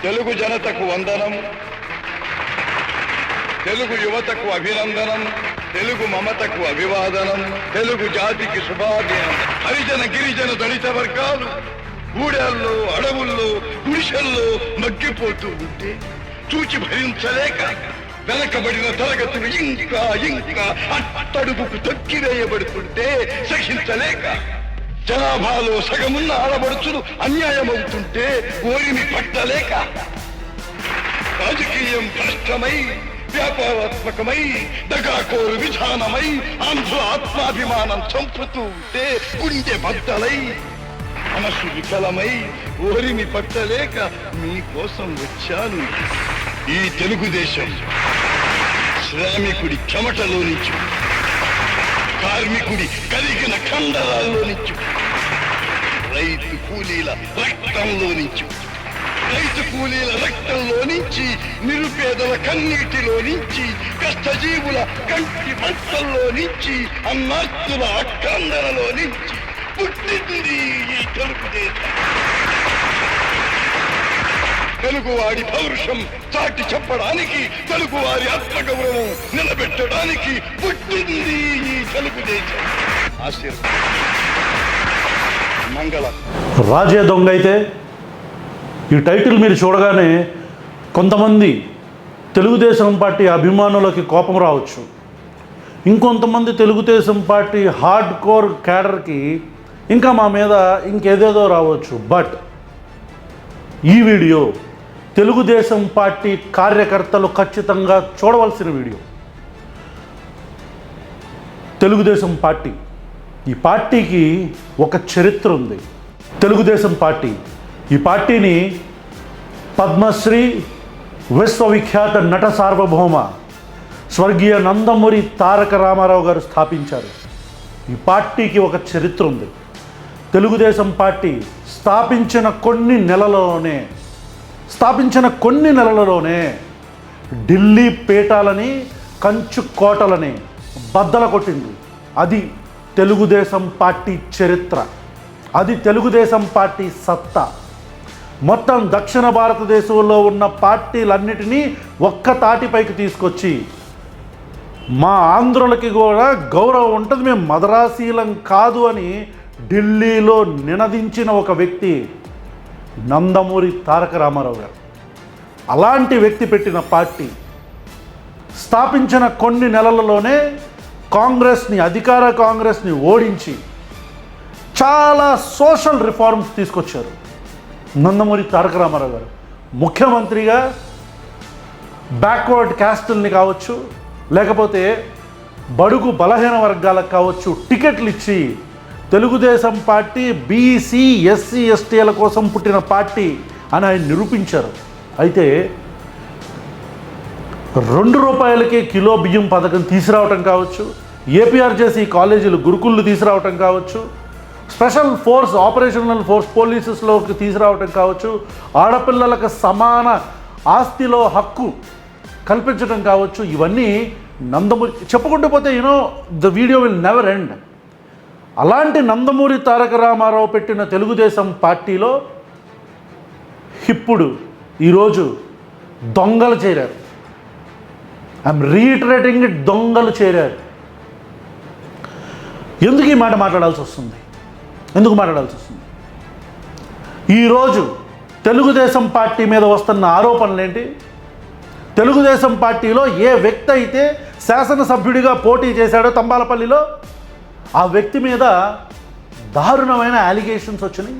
తెలుగు జనతకు వందనం, తెలుగు యువతకు అభినందనం, తెలుగు మమతకు అభివాదనం, తెలుగు జాతికి శుభాభినందనం. హరిజన గిరిజన దళిత వర్గాలు గూడెల్లో, అడవుల్లో, గుడిసెల్లో మగ్గిపోతూ ఉంటే చూచి భరించలేక వెనకబడిన తరగతులు ఇంకా ఇంకా అట్టడుగుకు తొక్కివేయబడుతుంటే సహించలేక జనాభాలో సగమున్న ఆడబడుచులు అన్యాయమవుతుంటే ఓరిమి పట్టలేక రాజకీయం భ్రష్టమై, వ్యాపారాత్మకమై, దగాకోరు విధానమై ఆంధ్ర ఆత్మాభిమానం చంపుతూ ఉంటే గుండె బద్దలై మనసు వికలమై ఓరిమి పట్టలేక మీకోసం వచ్చాను. ఈ తెలుగుదేశం శ్రామికుడి చెమటలో నుంచి, కార్మికుడి కలిగిన కండరాల్లో నుంచి, రైతు కూలీల రక్తంలో నుంచి, రైతు కూలీల రక్తంలో నుంచి, నిరుపేదల కన్నీటిలో నుంచి, కష్టజీవుల కంటి మంటల్లో నుంచి, అన్నాస్తుల అక్కందరలో నుంచి పుట్టింది ఈ తెలుగుదేశం. తెలుగువాడి పౌరుషం చాటి చెప్పడానికి, తెలుగువారి ఆత్మగౌరవం నిలబెట్టడానికి పుట్టింది ఈ తెలుగుదేశం. ఆశీర్వాదం. మంగళం. రాజే దొంగ అయితే ఈ టైటిల్ మీరు చూడగానే కొంతమంది తెలుగుదేశం పార్టీ అభిమానులకి కోపం రావచ్చు, ఇంకొంతమంది తెలుగుదేశం పార్టీ హార్డ్ కోర్ క్యాడర్కి ఇంకా మా మీద ఇంకేదేదో రావచ్చు. బట్ ఈ వీడియో తెలుగుదేశం పార్టీ కార్యకర్తలు ఖచ్చితంగా చూడవలసిన వీడియో. తెలుగుదేశం పార్టీ, ఈ పార్టీకి ఒక చరిత్ర ఉంది. తెలుగుదేశం పార్టీ, ఈ పార్టీని పద్మశ్రీ, విశ్వవిఖ్యాత నట సార్వభౌమ స్వర్గీయ నందమూరి తారక రామారావు గారు స్థాపించారు. ఈ పార్టీకి ఒక చరిత్ర ఉంది. తెలుగుదేశం పార్టీ స్థాపించిన కొన్ని నెలలలోనే ఢిల్లీ పీఠాలని, కంచు కోటలని బద్దల కొట్టింది. అది తెలుగుదేశం పార్టీ చరిత్ర, అది తెలుగుదేశం పార్టీ సత్తా. మొత్తం దక్షిణ భారతదేశంలో ఉన్న పార్టీలన్నిటినీ ఒక్క తాటిపైకి తీసుకొచ్చి మా ఆంధ్రులకి కూడా గౌరవం ఉంటుంది, మేము మదరాసీలం కాదు అని ఢిల్లీలో నినదించిన ఒక వ్యక్తి నందమూరి తారక రామారావు గారు. అలాంటి వ్యక్తి పెట్టిన పార్టీ స్థాపించిన కొన్ని నెలలలోనే అధికార కాంగ్రెస్ని ఓడించి చాలా సోషల్ రిఫార్మ్స్ తీసుకొచ్చారు నందమూరి తారక రామారావు గారు. ముఖ్యమంత్రిగా బ్యాక్వర్డ్ క్యాస్టుల్ని కావచ్చు, లేకపోతే బడుగు బలహీన వర్గాలకు కావచ్చు టికెట్లు ఇచ్చి తెలుగుదేశం పార్టీ బీసీ, ఎస్సీ, ఎస్టీల కోసం పుట్టిన పార్టీ అని ఆయన నిరూపించారు. అయితే 2 రూపాయలకే కిలో బియ్యం పథకం తీసుకురావటం కావచ్చు, ఏపీఆర్జేసీ కాలేజీలు గురుకుళ్ళు తీసుకురావటం కావచ్చు, స్పెషల్ ఫోర్స్, ఆపరేషనల్ ఫోర్స్ పోలీసెస్లోకి తీసుకురావటం కావచ్చు, ఆడపిల్లలకు సమాన ఆస్తిలో హక్కు కల్పించడం కావచ్చు, ఇవన్నీ నందమూరి చెప్పుకుంటూ పోతే the video will never end. అలాంటి నందమూరి తారక రామారావు పెట్టిన తెలుగుదేశం పార్టీలో ఇప్పుడు ఈరోజు దొంగలు చేరారు. ఐఎమ్ రీఇటరేటింగ్ ఇట్, దొంగలు చేరారు. ఎందుకు ఈ మాట మాట్లాడాల్సి వస్తుంది? ఈరోజు తెలుగుదేశం పార్టీ మీద వస్తున్న ఆరోపణలు ఏంటి? తెలుగుదేశం పార్టీలో ఏ వ్యక్తి అయితే శాసనసభ్యుడిగా పోటీ చేశాడో తంబాలపల్లిలో, ఆ వ్యక్తి మీద దారుణమైన అలిగేషన్స్ వచ్చినాయి.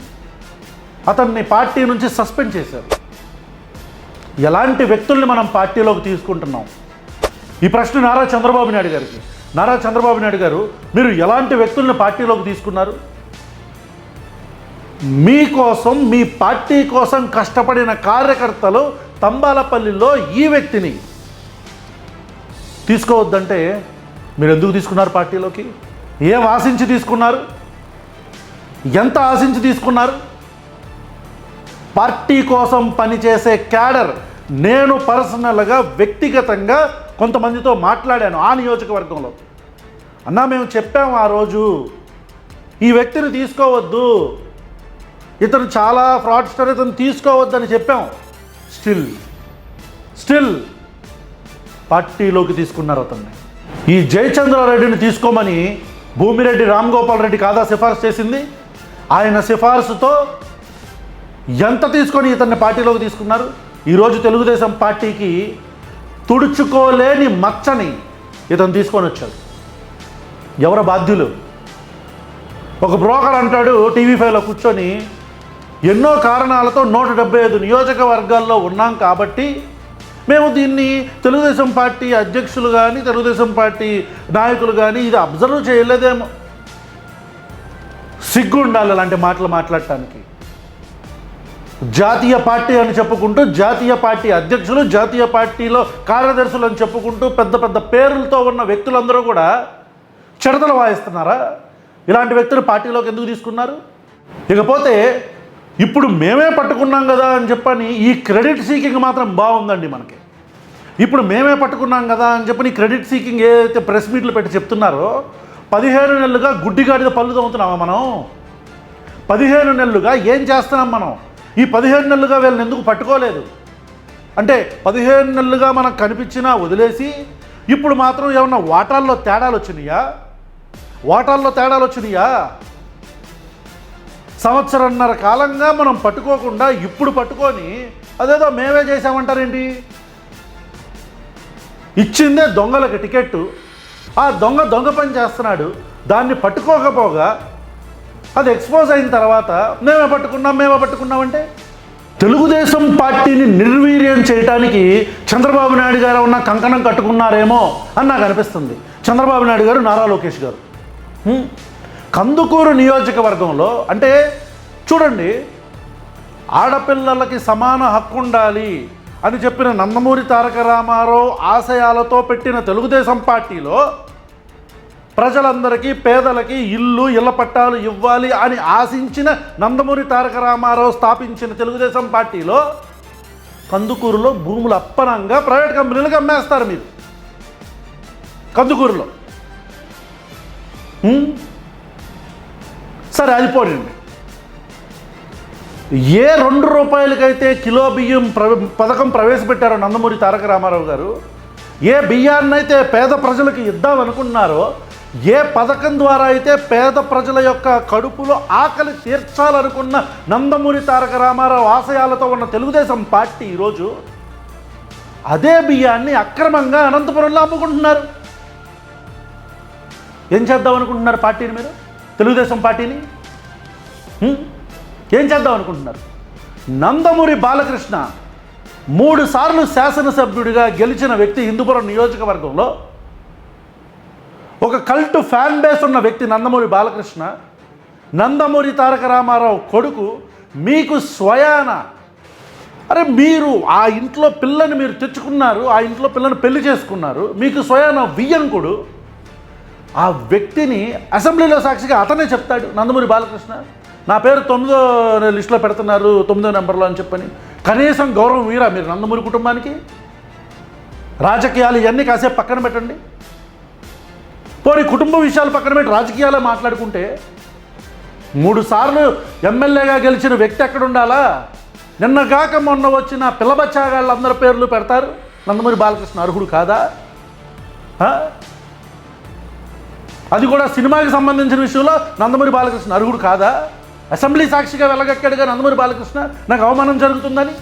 అతన్ని పార్టీ నుంచి సస్పెండ్ చేశారు. ఎలాంటి వ్యక్తుల్ని మనం పార్టీలోకి తీసుకుంటున్నాం? ఈ ప్రశ్న నారా చంద్రబాబు నాయుడు గారికి. నారా చంద్రబాబు నాయుడు గారు, మీరు ఎలాంటి వ్యక్తుల్ని పార్టీలోకి తీసుకున్నారు? మీకోసం, మీ పార్టీ కోసం కష్టపడిన కార్యకర్తలు తంబాలపల్లిలో ఈ వ్యక్తిని తీసుకోవద్దంటే మీరు ఎందుకు తీసుకున్నారు పార్టీలోకి? ఏం ఆశించి తీసుకున్నారు? ఎంత ఆశించి తీసుకున్నారు? పార్టీ కోసం పనిచేసే క్యాడర్, నేను పర్సనల్గా వ్యక్తిగతంగా కొంతమందితో మాట్లాడాను ఆ నియోజకవర్గంలో. అన్నా, మేము చెప్పాము ఆ రోజు, ఈ వ్యక్తిని తీసుకోవద్దు, ఇతను చాలా ఫ్రాడ్స్టర్, ఇతను తీసుకోవద్దని చెప్పాం. స్టిల్ పార్టీలోకి తీసుకున్నారు అతన్ని. ఈ జయచంద్రారెడ్డిని తీసుకోమని భూమిరెడ్డి రామ్ గోపాల్ రెడ్డి కాదా సిఫార్సు చేసింది? ఆయన సిఫార్సుతో ఎంత తీసుకొని ఇతన్ని పార్టీలోకి తీసుకున్నారు. ఈరోజు తెలుగుదేశం పార్టీకి తుడుచుకోలేని మచ్చని ఇతను తీసుకొని వచ్చాడు. ఎవరు బాధ్యులు? ఒక బ్రోకర్ అంటాడు టీవీ5లో కూర్చొని, ఎన్నో కారణాలతో 175 నియోజకవర్గాల్లో ఉన్నాం కాబట్టి మేము దీన్ని తెలుగుదేశం పార్టీ అధ్యక్షులు కానీ తెలుగుదేశం పార్టీ నాయకులు కానీ ఇది అబ్జర్వ్ చేయలేదేమో. సిగ్గు ఉండాలి అలాంటి మాటలు మాట్లాడటానికి. జాతీయ పార్టీ అని చెప్పుకుంటూ జాతీయ పార్టీ అధ్యక్షులు, జాతీయ పార్టీలో కార్యదర్శులు అని చెప్పుకుంటూ పెద్ద పెద్ద పేర్లతో ఉన్న వ్యక్తులందరూ కూడా చిడతలు వాయిస్తున్నారా? ఇలాంటి వ్యక్తులు పార్టీలోకి ఎందుకు తీసుకున్నారు? ఇకపోతే ఇప్పుడు మేమే పట్టుకున్నాం కదా అని చెప్పని ఈ క్రెడిట్ సీకింగ్ మాత్రం బాగుందండి మనకి. ఇప్పుడు మేమే పట్టుకున్నాం కదా అని చెప్పని క్రెడిట్ సీకింగ్ ఏదైతే ప్రెస్ మీట్లు పెట్టి చెప్తున్నారో, 15 నెలలుగా గుడ్డిగాడిద పళ్ళు తవ్వుతున్నామా మనం? 15 నెలలుగా ఏం చేస్తున్నాం మనం? ఈ 15 నెలలుగా వీళ్ళని ఎందుకు పట్టుకోలేదు? అంటే 15 నెలలుగా మనకు కనిపించినా వదిలేసి ఇప్పుడు మాత్రం ఏమన్నా వాటాల్లో తేడాలు వచ్చినాయా? సంవత్సరన్నర కాలంగా మనం పట్టుకోకుండా ఇప్పుడు పట్టుకొని అదేదో మేమే చేసామంటారేంటి? ఇచ్చిందే దొంగలకి టికెట్టు, ఆ దొంగ పని చేస్తున్నాడు. దాన్ని పట్టుకోకపోగా అది ఎక్స్పోజ్ అయిన తర్వాత మేమే పట్టుకున్నామంటే తెలుగుదేశం పార్టీని నిర్వీర్యం చేయడానికి చంద్రబాబు నాయుడు గారు ఉన్న కంకణం కట్టుకున్నారేమో అని నాకు అనిపిస్తుంది. చంద్రబాబు నాయుడు గారు, నారా లోకేష్ గారు కందుకూరు నియోజకవర్గంలో అంటే చూడండి, ఆడపిల్లలకి సమాన హక్కు ఉండాలి అని చెప్పిన నందమూరి తారక రామారావు ఆశయాలతో పెట్టిన తెలుగుదేశం పార్టీలో ప్రజలందరికీ, పేదలకి ఇళ్ల పట్టాలు ఇవ్వాలి అని ఆశించిన నందమూరి తారక రామారావు స్థాపించిన తెలుగుదేశం పార్టీలో కందుకూరులో భూములు అప్పనంగా ప్రైవేట్ కంపెనీలకు అమ్మేస్తారు మీరు. కందుకూరులో సరే అది పోనండి. ఏ 2 రూపాయలకైతే కిలో బియ్యం పథకం ప్రవేశపెట్టారో నందమూరి తారక రామారావు గారు, ఏ బియ్యాన్నైతే పేద ప్రజలకు ఇద్దామనుకున్నారో, ఏ పథకం ద్వారా అయితే పేద ప్రజల యొక్క కడుపులో ఆకలి తీర్చాలనుకున్న నందమూరి తారక రామారావు ఆశయాలతో ఉన్న తెలుగుదేశం పార్టీ ఈరోజు అదే బియ్యాన్ని అక్రమంగా అనంతపురంలో అమ్ముకుంటున్నారు. ఏం చేద్దాం అనుకుంటున్నారు పార్టీని మీరు? తెలుగుదేశం పార్టీని ఏం చేద్దాం అనుకుంటున్నారు? నందమూరి బాలకృష్ణ 3 సార్లు శాసనసభ్యుడిగా గెలిచిన వ్యక్తి, హిందూపురం నియోజకవర్గంలో ఒక కల్ట్ ఫ్యాన్ బేస్ ఉన్న వ్యక్తి నందమూరి బాలకృష్ణ, నందమూరి తారక రామారావు కొడుకు. మీకు స్వయాన మీరు ఆ ఇంట్లో పిల్లని మీరు తెచ్చుకున్నారు, ఆ ఇంట్లో పిల్లని పెళ్లి చేసుకున్నారు, మీకు స్వయాన వియ్యంకుడు. ఆ వ్యక్తిని అసెంబ్లీలో సాక్షిగా అతనే చెప్తాడు, నందమూరి బాలకృష్ణ నా పేరు 9వ లిస్టులో పెడుతున్నారు, 9వ నెంబర్లో అని చెప్పని. కనీసం గౌరవం వీరా మీరు నందమూరి కుటుంబానికి? రాజకీయాలు ఇవన్నీ కాసేపు పక్కన పెట్టండి, పోనీ కుటుంబ విషయాలు పక్కన పెట్టి రాజకీయాలే మాట్లాడుకుంటే 3 సార్లు ఎమ్మెల్యేగా గెలిచిన వ్యక్తి ఎక్కడ ఉండాలా? నిన్నగాక మొన్న వచ్చిన పిల్లబచ్చాగాళ్ళందరి పేర్లు పెడతారు. నందమూరి బాలకృష్ణ అర్హుడు కాదా? అది కూడా సినిమాకి సంబంధించిన విషయంలో నందమూరి బాలకృష్ణ అర్హుడు కాదా? అసెంబ్లీ సాక్షిగా వెళ్ళగక్కాడుగా నందమూరి బాలకృష్ణ నాకు అవమానం జరుగుతుందని.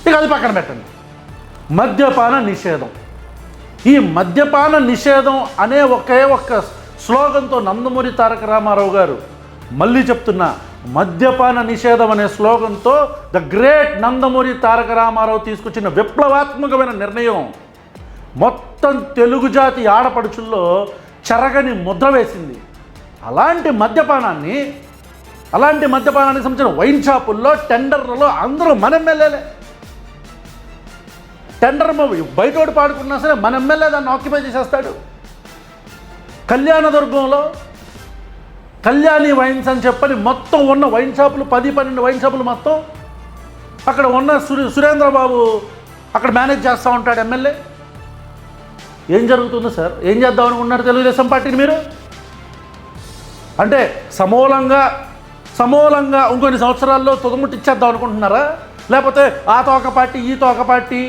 ఇక అది పక్కన పెట్టండి. మద్యపాన నిషేధం. ఈ మద్యపాన నిషేధం అనే ఒక్క స్లోగన్తో నందమూరి తారక రామారావు గారు, మళ్ళీ చెప్తున్నా, మద్యపాన నిషేధం అనే స్లోగన్తో ద గ్రేట్ నందమూరి తారక రామారావు తీసుకొచ్చిన విప్లవాత్మకమైన నిర్ణయం మొత్తం తెలుగు జాతి ఆడపడుచుల్లో చెరగని ముద్ర వేసింది. అలాంటి మద్యపానానికి సంబంధించిన వైన్ షాపుల్లో, టెండర్లలో అందరూ మన ఎమ్మెల్యేలే. టెండర్ బయటోడు పాడుకున్నా సరే మన ఎమ్మెల్యే దాన్ని ఆక్యుపై చేసేస్తాడు. కళ్యాణదుర్గంలో కళ్యాణి వైన్స్ అని చెప్పని మొత్తం ఉన్న వైన్ షాపులు 10-12 వైన్ షాపులు మొత్తం అక్కడ ఉన్న సురేంద్రబాబు అక్కడ మేనేజ్ చేస్తూ ఉంటాడు ఎమ్మెల్యే. ఏం జరుగుతుందో సార్? ఏం చేద్దాం అనుకుంటున్నారు తెలుగుదేశం పార్టీని మీరు? అంటే సమూలంగా సమూలంగా ఇంకొన్ని సంవత్సరాల్లో తుదముట్టిచ్చేద్దాం అనుకుంటున్నారా? లేకపోతే ఆ తోక పార్టీ ఈ తోక పార్టీ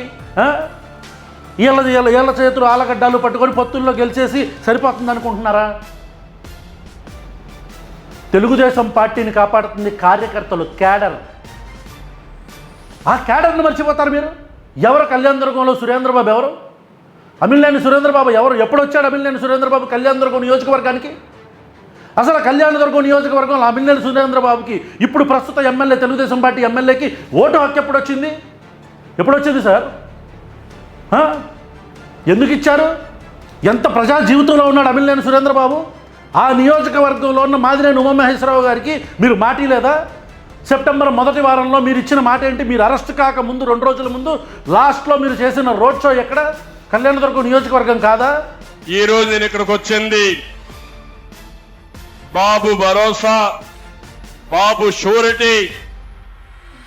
వీళ్ళ చేతులు ఆలగడ్డాలు పట్టుకొని పొత్తుల్లో గెలిచేసి సరిపోతుంది అనుకుంటున్నారా? తెలుగుదేశం పార్టీని కాపాడుతుంది కార్యకర్తలు, క్యాడర్. ఆ క్యాడర్ని మర్చిపోతారు మీరు. ఎవరు కళ్యాణదుర్గంలో సురేంద్రబాబు? ఎవరు అమిలినేని సురేంద్రబాబు? ఎవరు ఎప్పుడు వచ్చాడు అమిలినేని సురేంద్రబాబు కళ్యాణదుర్గం నియోజకవర్గానికి? అసలు కళ్యాణదుర్గం నియోజకవర్గంలో అమిలినేని సురేంద్రబాబుకి ఇప్పుడు ప్రస్తుత ఎమ్మెల్యే, తెలుగుదేశం పార్టీ ఎమ్మెల్యేకి ఓటు హక్కు ఎప్పుడు వచ్చింది? ఎప్పుడు వచ్చింది సార్? ఎందుకు ఇచ్చారు? ఎంత ప్రజా జీవితంలో ఉన్నాడు అమిలినేని సురేంద్రబాబు? ఆ నియోజకవర్గంలో ఉన్న మాదినేని ఉమామహేశ్వరరావు గారికి మీరు మాట లేదా? సెప్టెంబర్ మొదటి వారంలో మీరు ఇచ్చిన మాట ఏంటి? మీరు అరెస్ట్ కాక ముందు 2 రోజుల ముందు లాస్ట్లో మీరు చేసిన రోడ్ షో ఎక్కడ? కళ్యాణదుర్గం నియోజకవర్గం కాదా? ఈ రోజు నేను ఇక్కడికి వచ్చింది బాబు భరోసా, బాబు షూరిటీ,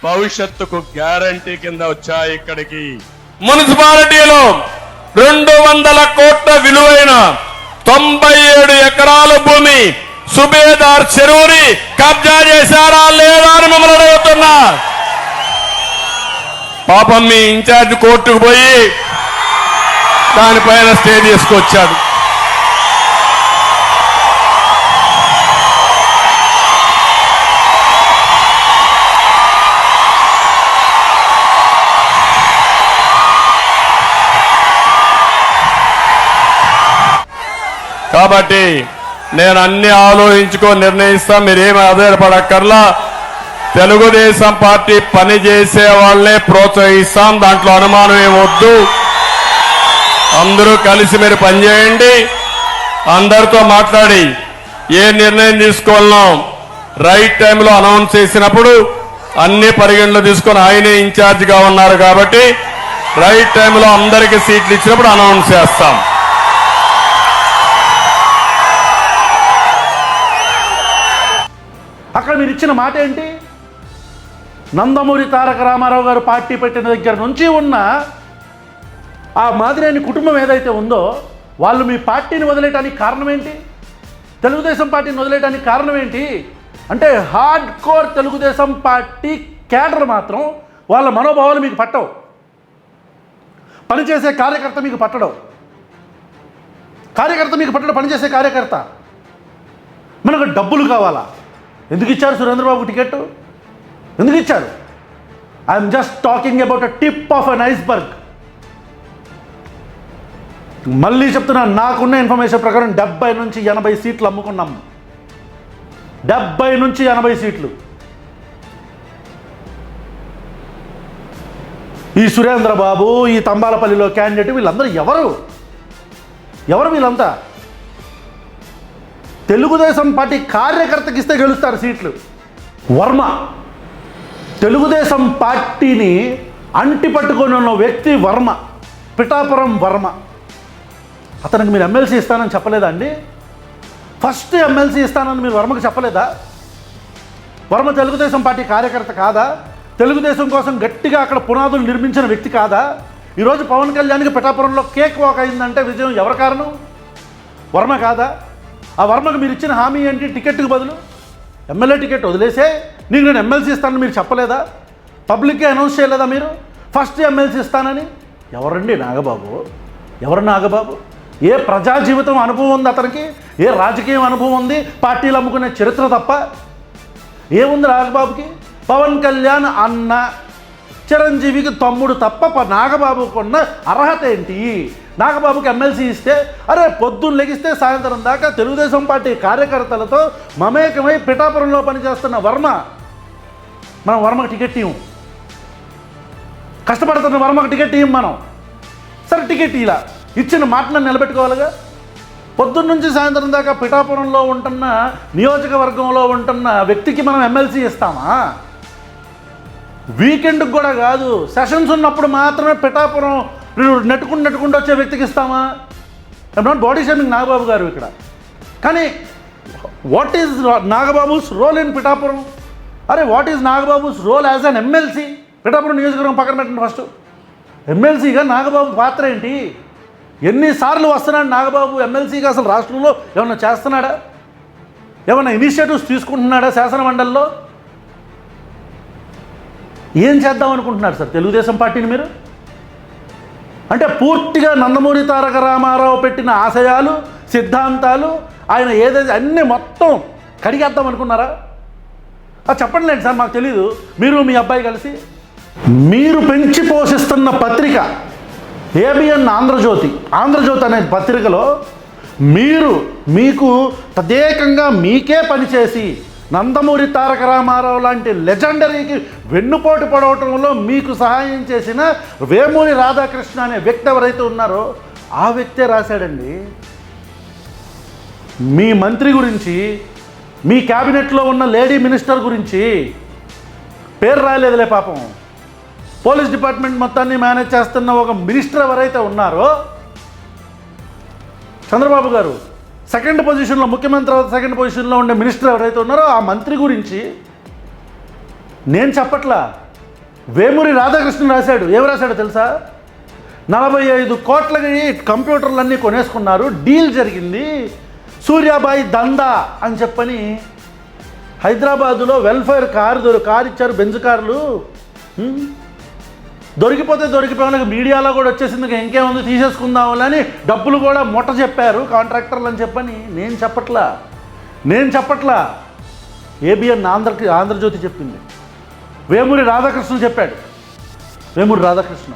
భవిష్యత్తుకు గ్యారంటీ కింద వచ్చాయి ఇక్కడికి. మున్సిపాలిటీలో 200 కోట్ల విలువైన 97 ఎకరాల భూమి సుబేదార్ చెరువుని కబ్జా చేశారా లేదా అని మమ్మల్ని అడుగుతున్నా. పాపం మీ ఇన్ఛార్జ్ కోర్టుకు పోయి దానిపైన స్టే తీసుకొచ్చాడు. కాబట్టి నేను అన్ని ఆలోచించుకొని నిర్ణయిస్తా. మీరేమి ఆధారపడక్కర్లా. తెలుగుదేశం పార్టీ పని చేసే వాళ్ళనే ప్రోత్సహిస్తాం, దాంట్లో అనుమానం ఏమొద్దు. అందరూ కలిసి మీరు పనిచేయండి. అందరితో మాట్లాడి ఏ నిర్ణయం తీసుకోవాలనో రైట్ టైంలో అనౌన్స్ చేసినప్పుడు అన్ని పరిగణలో తీసుకొని ఆయనే ఇన్ఛార్జిగా ఉన్నారు కాబట్టి రైట్ టైంలో అందరికీ సీట్లు ఇచ్చినప్పుడు అనౌన్స్ చేస్తాం. అక్కడ మీరు ఇచ్చిన మాట ఏంటి? నందమూరి తారక రామారావు గారు పార్టీ పెట్టిన దగ్గర నుంచి ఉన్న ఆ మాదిరేని కుటుంబం ఏదైతే ఉందో వాళ్ళు మీ పార్టీని వదిలేయడానికి కారణం ఏంటి? తెలుగుదేశం పార్టీని వదిలేయడానికి కారణం ఏంటి? అంటే hard core Telugu Desam party cadre మాత్రం వాళ్ళ మనోభావాలు మీకు పట్టవు. పనిచేసే కార్యకర్త మీకు పట్టడం. పనిచేసే కార్యకర్త మనకు డబ్బులు కావాలా? ఎందుకు ఇచ్చారు సురేంద్రబాబు టికెట్? ఎందుకు ఇచ్చారు? I'm just talking about a tip of an iceberg. మళ్ళీ చెప్తున్నా, నాకున్న ఇన్ఫర్మేషన్ ప్రకారం 70 నుంచి 80 సీట్లు అమ్ముకున్నాం. 70 నుంచి 80 సీట్లు. ఈ సురేంద్రబాబు, ఈ తంబాలపల్లిలో క్యాండిడేట్, వీళ్ళందరూ ఎవరు వీళ్ళంతా? తెలుగుదేశం పార్టీ కార్యకర్తకి ఇస్తే గెలుస్తారు సీట్లు. వర్మ తెలుగుదేశం పార్టీని అంటిపట్టుకొని ఉన్న వ్యక్తి వర్మ, పిఠాపురం వర్మ. అతనికి మీరు ఎమ్మెల్సీ ఇస్తానని చెప్పలేదా అండి? ఫస్ట్ ఎమ్మెల్సీ ఇస్తానని మీరు వర్మకు చెప్పలేదా? వర్మ తెలుగుదేశం పార్టీ కార్యకర్త కాదా? తెలుగుదేశం కోసం గట్టిగా అక్కడ పునాదులు నిర్మించిన వ్యక్తి కాదా? ఈరోజు పవన్ కళ్యాణ్కి పిఠాపురంలో కేక్ వాక్ అయిందంటే విజయం ఎవరి కారణం? వర్మ కాదా? ఆ వర్మకు మీరు ఇచ్చిన హామీ ఏంటి? టికెట్కి బదులు ఎమ్మెల్యే టికెట్ వదిలేసే నీకు నేను ఎమ్మెల్సీ ఇస్తానని మీరు చెప్పలేదా? పబ్లిక్గా అనౌన్స్ చేయలేదా మీరు ఫస్ట్ ఎమ్మెల్సీ ఇస్తానని? ఎవరండి నాగబాబు? ఎవరు నాగబాబు? ఏ ప్రజా జీవితం అనుభవం ఉంది అతనికి? ఏ రాజకీయం అనుభవం ఉంది? పార్టీలు అమ్ముకునే చరిత్ర తప్ప ఏముంది నాగబాబుకి? పవన్ కళ్యాణ్ అన్న, చిరంజీవికి తమ్ముడు తప్ప నాగబాబుకు ఉన్న అర్హత ఏంటి? నాగబాబుకి ఎమ్మెల్సీ ఇస్తే అరే పొద్దున్న లెగిస్తే సాయంత్రం దాకా తెలుగుదేశం పార్టీ కార్యకర్తలతో మమేకమై పిఠాపురంలో పనిచేస్తున్న వర్మ, మనం వర్మకు టికెట్ ఇవ్వం. కష్టపడుతున్న వర్మకు టికెట్ ఇవ్వం మనం. సరే టికెట్ ఇలా ఇచ్చిన మాటను నిలబెట్టుకోవాలిగా. పొద్దున్న నుంచి సాయంత్రం దాకా పిఠాపురంలో ఉంటున్న, నియోజకవర్గంలో ఉంటున్న వ్యక్తికి మనం ఎమ్మెల్సీ ఇస్తామా? వీకెండ్కి కూడా కాదు, సెషన్స్ ఉన్నప్పుడు మాత్రమే పిఠాపురం నెట్టుకుంటూ వచ్చే వ్యక్తికి ఇస్తామా? I'm not body shaming Nagababu గారు ఇక్కడ. కానీ what is Nagababu's role in Pithapuram? అరే what is Nagababu's role as an MLC? Pithapuram నియోజకవర్గం పక్కన పెట్టండి. ఫస్ట్ ఎమ్మెల్సీగా నాగబాబు పాత్ర ఏంటి? ఎన్నిసార్లు వస్తున్నాడు నాగబాబు ఎమ్మెల్సీగా? అసలు రాష్ట్రంలో ఏమన్నా చేస్తున్నాడా? ఏమైనా ఇనిషియేటివ్స్ తీసుకుంటున్నాడా శాసన మండలిలో? ఏం చేద్దాం అనుకుంటున్నారు సార్ తెలుగుదేశం పార్టీని మీరు? అంటే పూర్తిగా నందమూరి తారక రామారావు పెట్టిన ఆశయాలు, సిద్ధాంతాలు, ఆయన ఏదైతే అన్నీ మొత్తం కడిగేద్దాం అనుకున్నారా? చెప్పండి సార్, మాకు తెలీదు. మీరు మీ అబ్బాయి కలిసి మీరు పెంచి పోషిస్తున్న పత్రిక ఏబిఎన్ ఆంధ్రజ్యోతి అనే పత్రికలో మీకు ప్రత్యేకంగా మీకే పనిచేసి నందమూరి తారక రామారావు లాంటి లెజెండరీకి వెన్నుపోటు పడవటంలో మీకు సహాయం చేసిన వేమూరి రాధాకృష్ణ అనే వ్యక్తి ఎవరైతే ఉన్నారో ఆ వ్యక్తే రాశాడండి. మీ మంత్రి గురించి, మీ క్యాబినెట్లో ఉన్న లేడీ మినిస్టర్ గురించి పేరు రాయలేదులే పాపం. పోలీస్ డిపార్ట్మెంట్ మొత్తాన్ని మేనేజ్ చేస్తున్న ఒక మినిస్టర్ ఎవరైతే ఉన్నారో చంద్రబాబు గారు, సెకండ్ పొజిషన్లో, ముఖ్యమంత్రి సెకండ్ పొజిషన్లో ఉండే మినిస్టర్ ఎవరైతే ఉన్నారో ఆ మంత్రి గురించి నేను చెప్పట్లా, వేమూరి రాధాకృష్ణ రాశాడు. ఏం రాశాడో తెలుసా? 45 కోట్లకి కంప్యూటర్లన్నీ కొనేసుకున్నారు, డీల్ జరిగింది, సూర్యాబాయి దందా అని చెప్పని హైదరాబాదులో వెల్ఫేర్ కారు ఇచ్చారు, బెంజ్ కార్లు. దొరికిపోయిన మీడియాలో కూడా వచ్చేసింది, ఇంకేముంది తీసేసుకుందామని డబ్బులు కూడా మొట్ట చెప్పారు కాంట్రాక్టర్లు అని చెప్పని నేను చెప్పట్లా. ఏబిఎన్ ఆంధ్రజ్యోతి చెప్పింది. వేమూరి రాధాకృష్ణ చెప్పాడు. వేమూరి రాధాకృష్ణ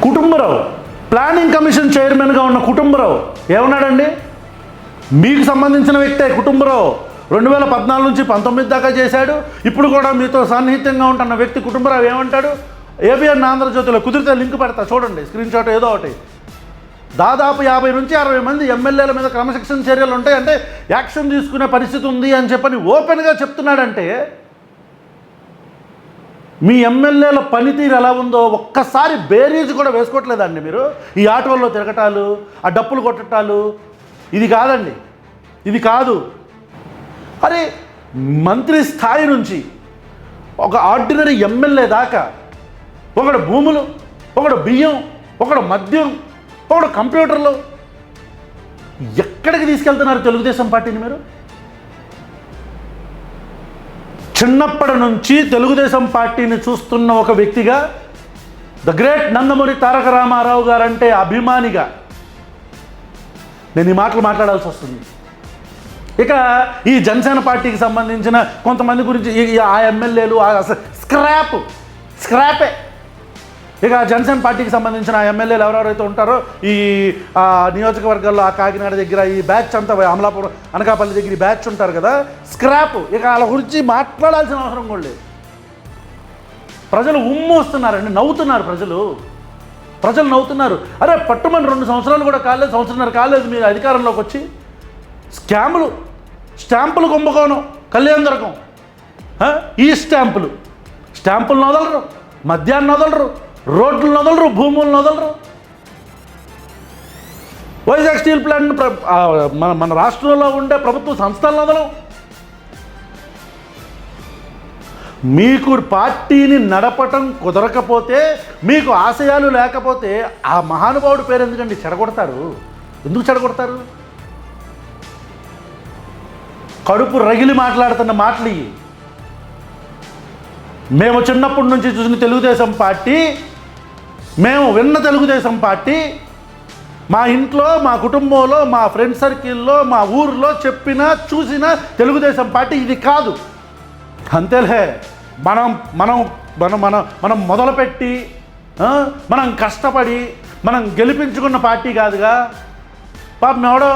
కుటుంబరావు, ప్లానింగ్ కమిషన్ చైర్మన్గా ఉన్న కుటుంబరావు ఏమన్నాడండి? మీకు సంబంధించిన వ్యక్తే కుటుంబరావు. 2014 నుంచి 19 దాకా చేశాడు. ఇప్పుడు కూడా మీతో సన్నిహితంగా ఉంటున్న వ్యక్తి కుటుంబరావు ఏమంటాడు? ఏబిఎన్ ఆంధ్రజ్యోతిలో కుదిరితే లింక్ పెడతా, చూడండి, స్క్రీన్ షాట్ ఏదో ఒకటి. దాదాపు 50 నుంచి 60 మంది ఎమ్మెల్యేల మీద క్రమశిక్షణ చర్యలు ఉంటాయి, అంటే యాక్షన్ తీసుకునే పరిస్థితి ఉంది అని చెప్పని ఓపెన్గా చెప్తున్నాడంటే మీ ఎమ్మెల్యేల పనితీరు ఎలా ఉందో ఒక్కసారి బేరీజ్ కూడా వేసుకోవట్లేదండి మీరు? ఈ ఆటోల్లో తిరగటాలు, ఆ డప్పులు కొట్టటాలు, ఇది కాదండి, ఇది కాదు. అరే మంత్రి స్థాయి నుంచి ఒక ఆర్డినరీ ఎమ్మెల్యే దాకా ఒకడు భూములు, ఒకడు బియ్యం, ఒకడు మద్యం, ఒకడు కంప్యూటర్లు, ఎక్కడికి తీసుకెళ్తున్నారు తెలుగుదేశం పార్టీని మీరు? చిన్నప్పటి నుంచి తెలుగుదేశం పార్టీని చూస్తున్న ఒక వ్యక్తిగా, ద గ్రేట్ నందమూరి తారక రామారావు గారంటే అభిమానిగా నేను ఈ మాటలు మాట్లాడాల్సి వస్తుంది. ఇక ఈ జనసేన పార్టీకి సంబంధించిన కొంతమంది గురించి ఆ ఎమ్మెల్యేలు స్క్రాపే. ఇక జనసేన పార్టీకి సంబంధించిన ఆ ఎమ్మెల్యేలు ఎవరెవరైతే ఉంటారో ఈ నియోజకవర్గాల్లో, ఆ కాకినాడ దగ్గర ఈ బ్యాచ్ అంతా, అమలాపురం, అనకాపల్లి దగ్గర ఈ బ్యాచ్ ఉంటారు కదా, స్క్రాప్. ఇక వాళ్ళ గురించి మాట్లాడాల్సిన అవసరం కూడా లేదు. ప్రజలు వస్తున్నారండి, నవ్వుతున్నారు ప్రజలు నవ్వుతున్నారు. అరే పట్టుమని 2 సంవత్సరాలు కూడా కాలేదు, సంవత్సరంన్నర కాలేదు మీరు అధికారంలోకి వచ్చి. స్టాంపులు కుంభకోణం, కళ్యాణదుర్గం, ఈ స్టాంపులు వదలరు, మద్యాన్ని వదలరు, రోడ్లను వదలరు, భూములను వదలరు. వైజాగ్ స్టీల్ ప్లాంట్ మన రాష్ట్రంలో ఉండే ప్రభుత్వ సంస్థలను వదలం. మీకు పార్టీని నడపటం కుదరకపోతే, మీకు ఆశయాలు లేకపోతే ఆ మహానుభావుడి పేరు ఎందుకండి చెడగొడతారు? ఎందుకు చెడగొడతారు? కడుపు రగిలి మాట్లాడుతున్న మాటలు ఇవి. మేము చిన్నప్పటి నుంచి చూసిన తెలుగుదేశం పార్టీ, మేము విన్న తెలుగుదేశం పార్టీ, మా ఇంట్లో, మా కుటుంబంలో, మా ఫ్రెండ్ సర్కిల్లో, మా ఊరిలో చెప్పిన చూసిన తెలుగుదేశం పార్టీ ఇది కాదు. అంతేలే, మనం మనం మనం మనం మనం మొదలుపెట్టి మనం కష్టపడి మనం గెలిపించుకున్న పార్టీ కాదుగా. పాపం ఎవడో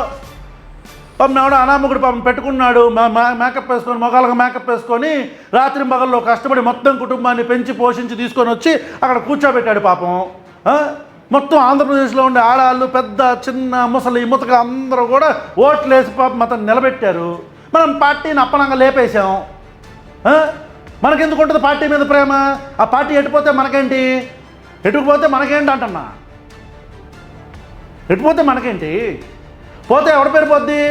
అనామకుడు పాపం పెట్టుకున్నాడు, మేకప్ వేసుకొని, మొగాలకు మేకప్ వేసుకొని రాత్రి మగల్లో కష్టపడి మొత్తం కుటుంబాన్ని పెంచి పోషించి తీసుకొని వచ్చి అక్కడ కూర్చోబెట్టాడు పాపం. మొత్తం ఆంధ్రప్రదేశ్లో ఉండే ఆడాళ్ళు, పెద్ద చిన్న ముసలి ముతక అందరూ కూడా ఓట్లు వేసి పాపం అతను నిలబెట్టారు. మనం పార్టీని అప్పనంగా లేపేశాం. మనకెందుకు ఉంటుంది పార్టీ మీద ప్రేమ? ఆ పార్టీ ఎటుపోతే మనకేంటి, ఎటుకుపోతే మనకేంటి అంటున్నా. ఎటుపోతే మనకేంటి? పోతే ఎవరి పేరు పోద్ది?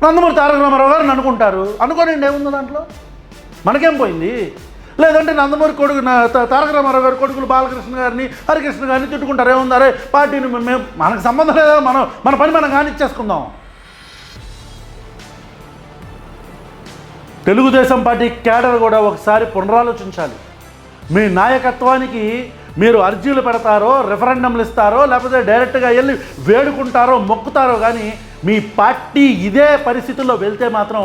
నందమూరి తారక రామారావు గారిని అనుకుంటారు, అనుకోనండి, ఏముంది దాంట్లో? మనకేం పోయింది? లేదంటే నందమూరి కొడుకు తారక రామారావు గారి కొడుకులు బాలకృష్ణ గారిని, హరికృష్ణ గారిని తిట్టుకుంటారు, ఏముంది? అరే పార్టీని మనకు సంబంధం లేదా, మన పని మనం కానిచ్చేసుకుందాం. తెలుగుదేశం పార్టీ క్యాడర్ కూడా ఒకసారి పునరాలోచించాలి. మీ నాయకత్వానికి మీరు అర్జీలు పెడతారో, రెఫరెండంలు ఇస్తారో, లేకపోతే డైరెక్ట్గా వెళ్ళి వేడుకుంటారో, మొక్కుతారో, కానీ మీ పార్టీ ఇదే పరిస్థితుల్లో వెళ్తే మాత్రం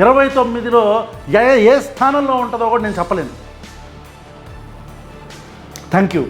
29లో ఏ స్థానంలో ఉంటుందో కూడా నేను చెప్పలేను. Thank you.